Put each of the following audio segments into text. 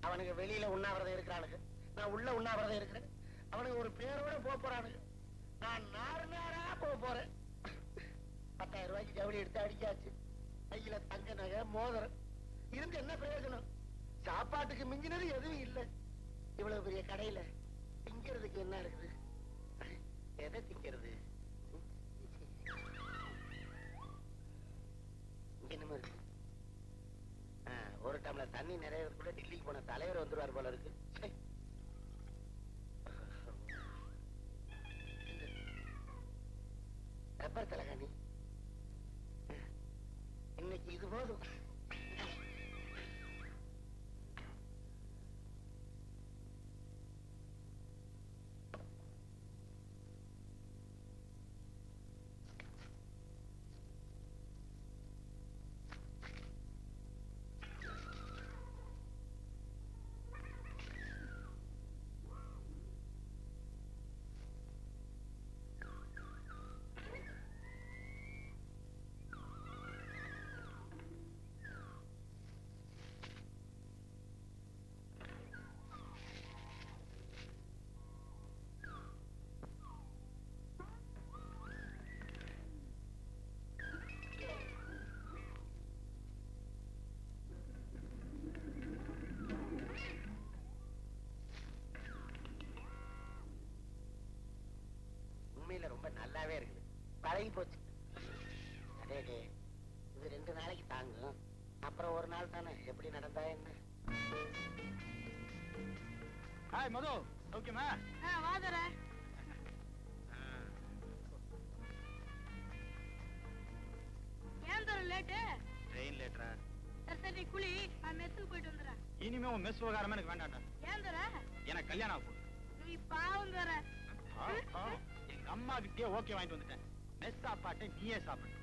அவனுக்கு வெளியில உண்ணாவிரதம் இருக்கிறானுங்க, நான் உள்ள உண்ணாவிரதம் இருக்கிறேன். அவனுக்கு ஒரு பேரோட போறானுங்க, நான் நாறு நாரா போறேன். 10,000 ரூபாய்க்கு ஜவுளி எடுத்து அடிக்காச்சு. கையில தங்க நகை மோதிரம் இருந்து என்ன பிரயோஜனம்? சாப்பாட்டுக்கு மிஞ்சினது எதுவும் இல்லை. இவ்வளவு பெரிய கடையில திங்கிறதுக்கு என்ன இருக்குது? எதை திங்கிறது? என்னமோ இருக்கு. ஒரு டம்ளர் தண்ணி நிறைய கூட டெல்லிக்கு போன தலைவர் வந்துருவார் போல இருக்கு. ரப்பர் தலகாணி இன்னைக்கு இது போதும். ரொம்ப நல்லாவே இருக்குது, பழகி போச்சு. அதே இது 2 நாளைக்கு தாங்கும், அப்புறம் ஒரு நாள் தானே, எப்படி நடந்தா என்ன? ஹாய் மது, ஓகேமா? வாதர ஏன் தர லேட்? ட்ரெயின் லேட்டரா? சரி குளி, நான் மெஸ்ஸுக்கு போயிட்டு வந்துறேன். இனிமே உன் மெஸ் விவகாரமே எனக்கு வேண்டாம்டா. ஏன் தர? எனக்கு கல்யாணம் ஆகும். நீ பாவம் தர. எங்க அம்மா கிட்டே ஓகே வாங்கிட்டு வந்துட்டேன். மெஸ் சாப்பாட்டை நீயே சாப்பிடு.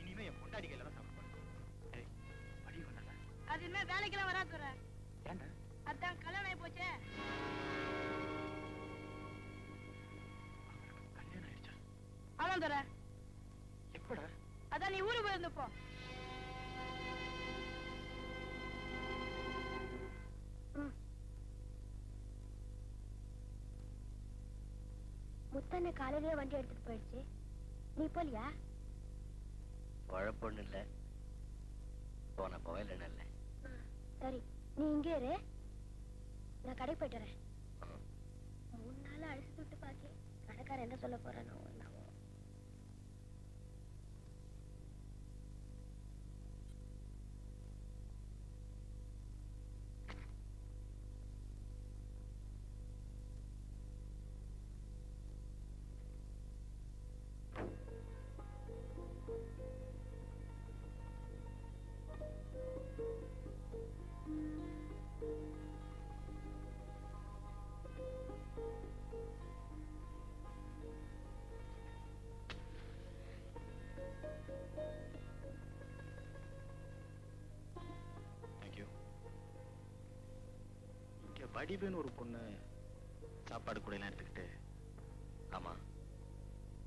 இனிமே என் பொண்டாடி கையில தான் சாப்பிட போறேன். படி வந்தல. அது என்ன வேலைக்கெல்லாம் வரா தர? ஏன்டா? அதான் கல்யாணம் ஆயி போச்சே. கல்யாணம் ஆயிடுச்சா? ஆமா தர. எப்படா? அதான் நீ ஊருக்கு போயிருந்தப்போ. முத்தண்ண காலையிலேயே வண்டி எடுத்துட்டு போயிடுச்சு, நீ போலியா? குழப்பம் இல்ல, போன போயில இல்ல. சரி நீ இங்கே இரு, நான் கடை போயிட்டு வரேன். 3 நாள் அழிச்சு விட்டு பாக்கி கடைக்காரன் என்ன சொல்ல போறானோ. வடிவுன்னு ஒரு பொண்ணு சாப்பாடு கூட எல்லாம் எடுத்துக்கிட்டு. ஆமா,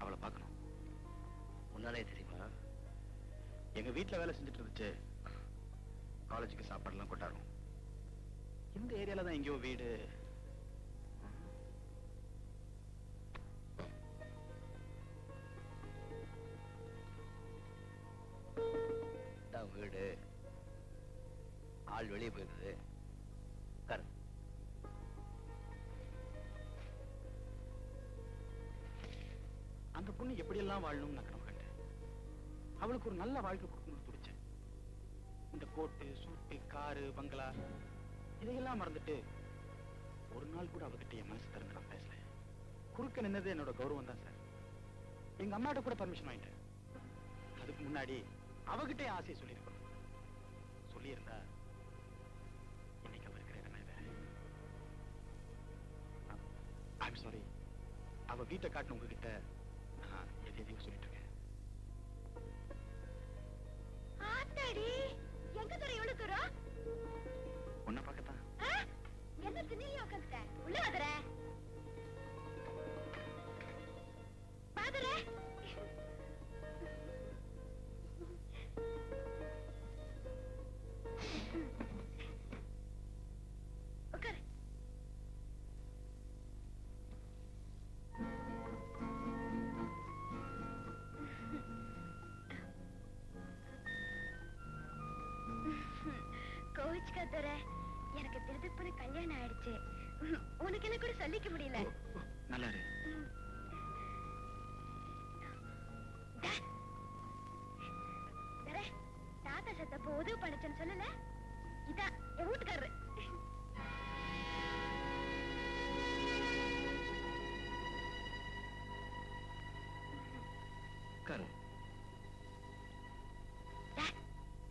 அவளை பார்க்கணும். முன்னாலே தெரியுமா? எங்க வீட்டுல வேலை செஞ்சுட்டு இருந்துச்சு. காலேஜுக்கு சாப்பாடு எல்லாம் கொண்டாடும். இந்த ஏரியால தான் எங்கேயோ வீடு. வீடு ஆள் வெளியே போயிருந்தது. அந்த பொண்ணு எப்படியெல்லாம் வாழணும்னு நான் கனவு கண்டேன். அவளுக்கு ஒரு நல்ல வாழ்க்கை கொடுக்கணும்னு துடிச்சேன். இந்த கோட்டு சூட்டு காரு பங்களா இதையெல்லாம் மறந்துட்டு ஒரு நாள் கூட அவகிட்ட என் மனசு திறந்து நான் பேசல. குறுக்க நின்னது என்னோட கௌரவம் தான் சார். எங்க அம்மாட்ட கூட பர்மிஷன் வாங்கிட்டேன். அதுக்கு முன்னாடி அவகிட்ட என் ஆசையை சொல்லியிருக்கணும். சொல்லியிருந்தா இன்னைக்கு அவ இருக்கிற இடமே வேற. I'm sorry. அவ வீட்டை காட்டின உங்ககிட்ட நான் எதையோ சொல்லிட்டு இருக்கேன். எங்க தர எவ்வளவு தூரம்? உன்னை பார்க்கத்தான். என்ன திண்ணிலே உட்காந்துட்ட? உள்ள வாதர வாதர. திடுப்புன்னு கல்யாணம் ஆயிடுச்சு. உனக்கு என்ன கூட சொல்லிக்க முடியல. நல்லா இரு. தாத்தா சத்தப்போ உதவு பண்ணிச்சேன்னு சொல்லல. இதான் என் வீட்டுக்காரரு.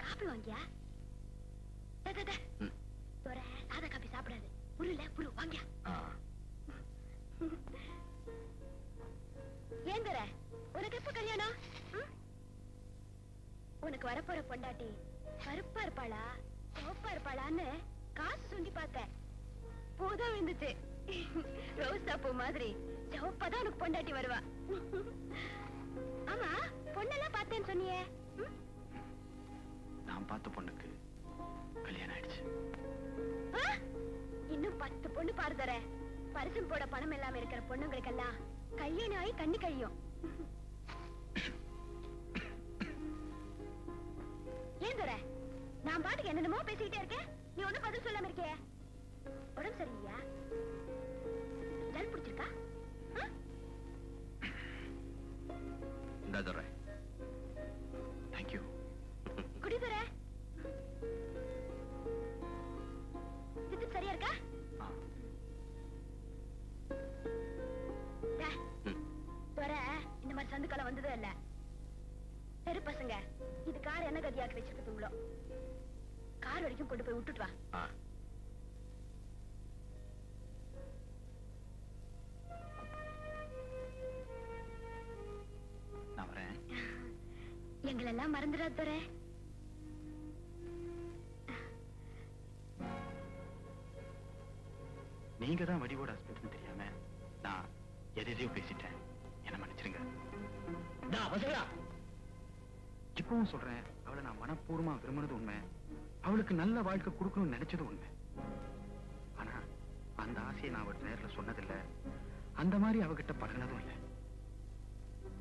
காப்பி வாங்கியா? சாதா காப்பி சாப்பிடாது. புரியல புரு வாங்கியா? ஏன் தர உனக்கு எப்ப கல்யாணம்? உனக்கு வரப்போற பொண்டாட்டி கருப்பா இருப்பாளா சிவப்பா இருப்பாளான்னு காசு சுண்டி பார்த்த பூதான் விழுந்துச்சு. ரோசா பூ மாதிரி சிவப்பாதான் உனக்கு பொண்டாட்டி வருவா. ஆமா பொண்ணெல்லாம் பார்த்தேன்னு சொன்னியே. நான் பார்த்த பொண்ணுக்கு கல்யாணம் ஆயிடுச்சு. இன்னும் 10 பொண்ணு பாரு தர. பரிசம் போட பணம் இல்லாம இருக்கிற பொண்ணுங்களுக்கெல்லாம் கல்யாணம் ஆகி கண்ணு கழியும். ஏன் தர நான் பாட்டுக்கு என்னென்னமோ பேசிக்கிட்டே இருக்கேன். நீ ஒண்ணும் பதில் சொல்லாம இருக்கே. உடம்பு சரியில்லையா? ஜல் பிடிச்சிருக்கா? இந்த தர தேங்க்யூ. குடி தர. சித்து சரியா இருக்கா? தர இந்த மாதிரி சந்துக்காலம் வந்ததே இல்ல. சரி பசங்க, இது கார் என்ன கதியாக்கி வச்சிருக்கீங்களோ கார் வரைக்கும் கொண்டு போய் விட்டுட்டு வா. நான் வரேன். எங்களெல்லாம் மறந்துடாத தர. நீங்க தான் வடிவோட ஹஸ்பண்ட் தெரியாம நான் எதையோ பேசிட்டேன். என்ன மன்னிச்சிருங்க. இப்பவும் சொல்றேன், அவளை நான் மனப்பூர்வமா விரும்பினது உண்மை. அவளுக்கு நல்ல வாழ்க்கை கொடுக்கணும்னு நினைச்சது உண்மை. ஆனா அந்த ஆசையை நான் அவட்ட நேர்ல சொன்னதில்லை. அந்த மாதிரி அவகிட்ட பழகினதும் இல்லை.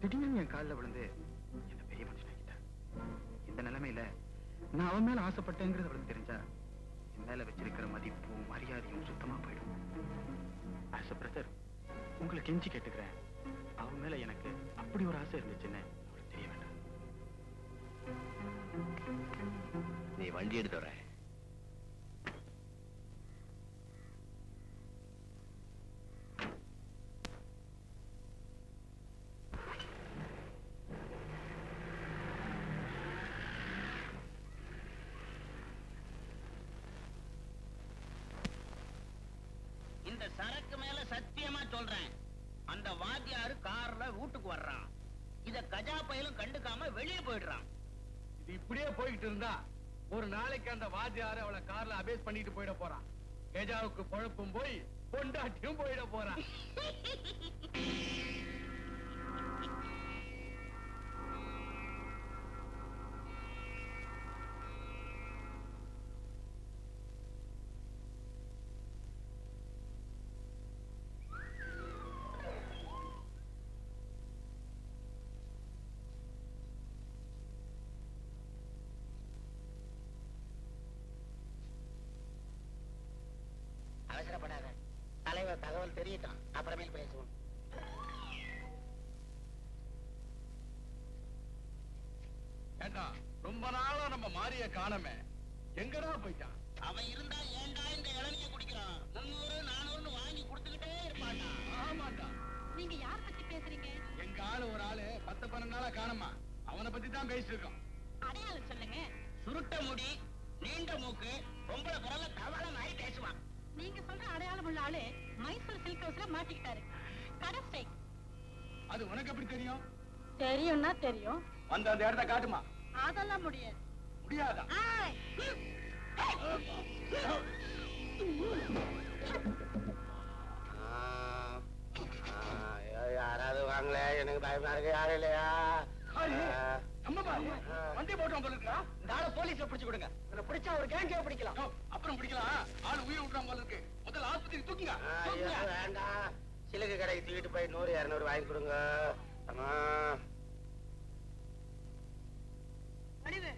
திடீர்னு என் காலில் விழுந்து என்ன பெரிய மனுஷனாகிட்ட. இந்த நிலைமையில நான் அவன் மேல ஆசைப்பட்டேங்கிறது அவளுக்கு தெரிஞ்சா என் மேல வச்சிருக்கிற மதிப்பும் மரியாதையும் சுத்தமா போயிடும். ஆஸ் அ பிரதர் உங்களை கெஞ்சி கேட்டுக்கிறேன். அவன் மேல எனக்கு அப்படி ஒரு ஆசை இருந்துச்சுன்னு அவளுக்கு தெரிய வேண்டாம். நீ வண்டி எடுத்து வர. இந்த சரக்கு மேல சத்தியமா சொல்றேன், அந்த வாத்தியாரு கார்ல வீட்டுக்கு வர்றான். இத கஜா பயலும் கண்டுக்காம வெளியே போயிடுறான். இது இப்படியே போயிட்டு இருந்தா ஒரு நாளைக்கு அந்த வாத்தியாரு அவளை கார்ல அபேஸ் பண்ணிட்டு போயிட போறான். கஜாவுக்கு பொழப்பும் போய் பொண்டாட்டியும் போயிட போறான். அவசரப்படாத, தலைவர் தகவல் தெரியட்டும், அப்புறமேல் பேசுவோம். ஏண்டா ரொம்ப நாளா நம்ம மாரிய காணமே, எங்கடா போயிட்டான்? அவன் இருந்தா ஏன்டா இந்த இளநிய குடிக்கிறான்? 300 400 வாங்கி கொடுத்துக்கிட்டே இருப்பான்டா. ஆமாண்டா. நீங்க யார் பத்தி பேசுறீங்க? எங்க ஆளு ஒரு ஆளு 10-12 நாளா காணமா. அவனை பத்தி தான் பேசிட்டு இருக்கோம். அடையாளம் சொல்லுங்க. சுருட்ட முடி, நீண்ட மூக்கு, பொம்பளை குரல்ல கவலை மாதிரி பேசுவான். நீங்க சொல்ற அடையாளம் உள்ள ஆளு மைசூர் சில்க் ஹவுஸ்ல மாட்டிக்கிட்டாரு. கடை ஸ்ட்ரைக். அது உனக்கு எப்படி தெரியும்? தெரியும்னா தெரியும். அந்த இடத்த காட்டுமா? அதெல்லாம் முடியாது. முடியாதா? யாராவது வாங்கல, எனக்கு பயமா இருக்கு. யாரும் இல்லையா? வண்டி போட்டோம் போல இருக்கா? இந்த ஆளை போலீஸ்ல பிடிச்சு கொடுங்க. இவனை பிடிச்சா ஒரு கேங்கே பிடிக்கலாம். அப்புறம் பிடிக்கலாம். ஆளு உயிர் விட்டுறான் போல இருக்கு. முதல்ல ஆஸ்பத்திரிக்கு தூக்குங்க. வேண்டாம், சிலுக்கு கடைக்கு தூக்கிட்டு போய் 100-200 வாங்கி கொடுங்க. ஆமா வடிவு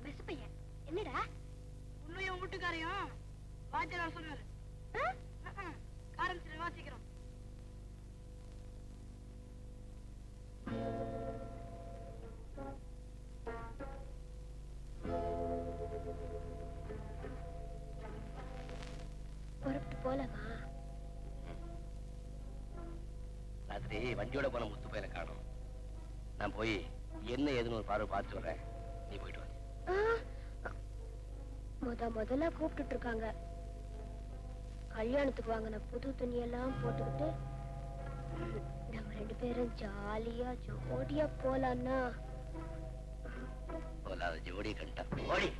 பஸ் பையன் என்னடா? உன்னையும் வீட்டுக்காரையும் வாத்தியார் சொல்றாரு காரன் வாசிக்கிறோம். புறப்பட்டு போலவா? ராத்திரி வண்டியோட போன முத்து பையனை காணும். நான் போய் என்ன ஏதுன்னு ஒரு பார்வை பார்த்துட்டு வரேன். நீ போயிட்டு வா. முதல்ல கூப்பிட்டு இருக்காங்க. கல்யாணத்துக்கு வாங்கின புது துணியெல்லாம் போட்டுக்கிட்டு நம்ம 2 பேரும் ஜாலியா ஜோடியா போலான்னா போலாத ஜோடி கண்டா ஓடி.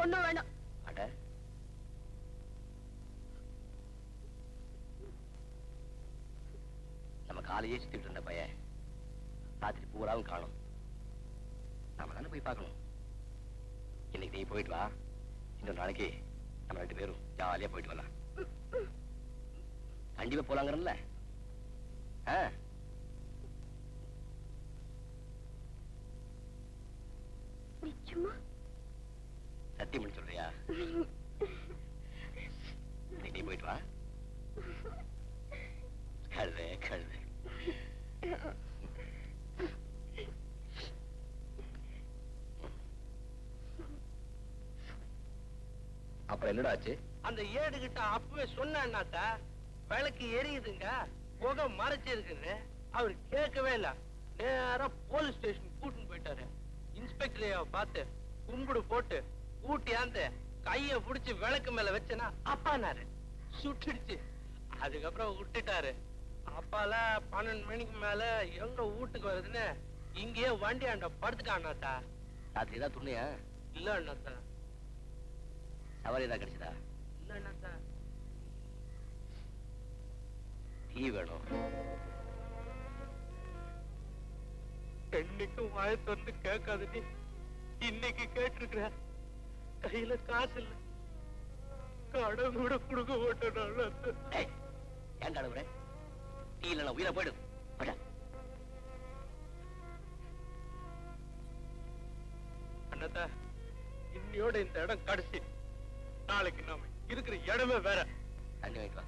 ஒண்ணும் வேணாம். அட நம்ம காலையே சுத்திட்டு இருந்த பையன் ராத்திரி பூராவும் காணும். நாம தானே போய் பார்க்கணும். இன்னைக்கு நீ போயிட்டு வா. இன்னொரு நாளைக்கு நம்ம 2 பேரும் ஜாலியா போயிட்டு வரலாம். கண்டிப்பா போலாங்கிறல்ல? நிச்சயமா சத்தியம் பண்ணி சொல்றியா? இன்னைக்கு நீ போயிட்டு வா. கழுத கழுத. அப்புறம் என்னடா ஆச்சு? அந்த ஏடு கிட்ட அப்பவே சொன்னாத்தா விளக்கு எரியுதுங்க, புகை மறைச்சு இருக்குன்னு. அவர் கேட்கவே இல்ல. நேரா போலீஸ் ஸ்டேஷன் கூட்டின்னு போயிட்டாரு. இன்ஸ்பெக்டர் பார்த்து கும்பிடு போட்டு ஊட்டியாந்து கைய புடிச்சு விளக்கு மேல வச்சனா அப்பானாரு. சுட்டுடுச்சு. அதுக்கப்புறம் விட்டுட்டாரு. அப்பால 12 மணிக்கு மேல எங்க வீட்டுக்கு வருதுன்னு இங்கேயே வண்டி ஆண்ட படுத்துட்டான்னாத்தா. ராத்திரி தான் துண்ணியா? இல்ல அண்ணாத்தா, சவாரி தான் கிடைச்சதா? இல்ல அண்ணாத்தா. டீ வேணும். என்னைக்கும் வாய திறந்து கேட்காது நீ இன்னைக்கு கேட்டிருக்கிற. கையில காசு இல்ல, கடன் கூட கொடுக்க மாட்டேன். ஏன் கடவுற? டீ இல்லைன்னா உயிரை போயிடும். அண்ணாத்தா, இன்னையோட இந்த இடம் கடைசி. நாளைக்கு நாம இருக்கிற இடமே வேற. தண்ணி வாங்கிட்டு வா.